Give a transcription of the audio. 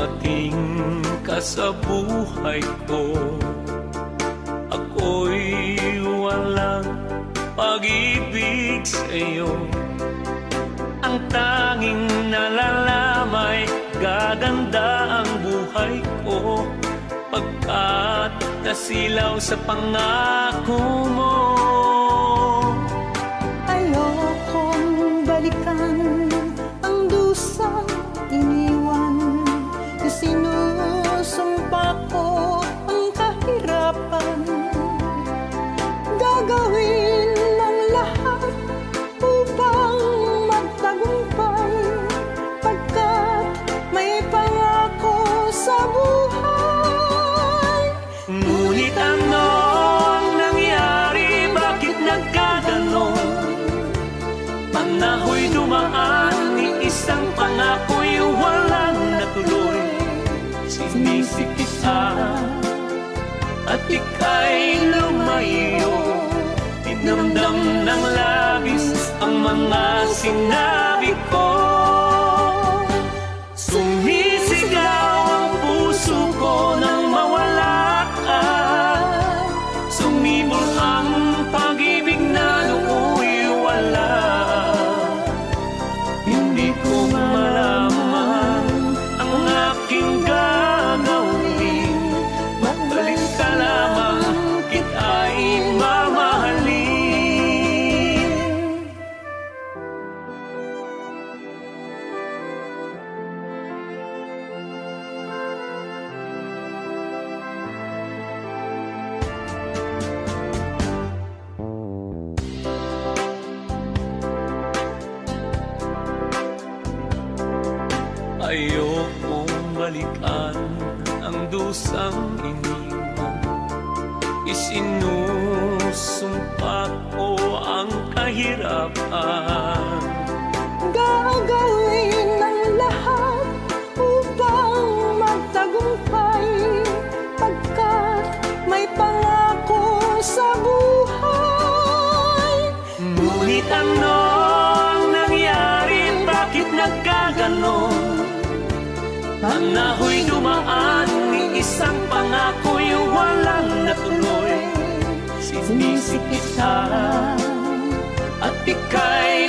dumating ka sa buhay ko, ako'y walang pag-ibig sa'yo. Ang tanging nalalamay, gaganda ang buhay ko, pagkat nasilaw sa pangako mo. Ayokong balikan ang dusang iniwan, isinusumpa ko ang kahirapan. Gagawin ang lahat upang magtagumpay, pagkat may pangako sa buhay. Ngunit ano ang nangyari? Bakit nagkaganon? Panahoy dumaan, ni isang pangako'y walang natuloy. Sinisikip ka at ika'y lumayo, tinamdam ng labis ang mga sinabi ko. Sumisigaw ang puso ko nang mawala ka, sumibol ang pag-ibig na nooy wala. Hindi ko malaman ang aking gagawin, magbalik ka lamang, kita'y mamahalin. Ayokong balikan ang dusang iniwan, isinusumpa ko ang kahirapan. Gagawin ang lahat upang magtagumpay, pagkat may pangako sa buhay. Ngunit ano ang nangyari? Bakit nagkaganon? Panahoy dumaan, ni isang pangako'y walang natuloy. Sinisikip ka at ika'y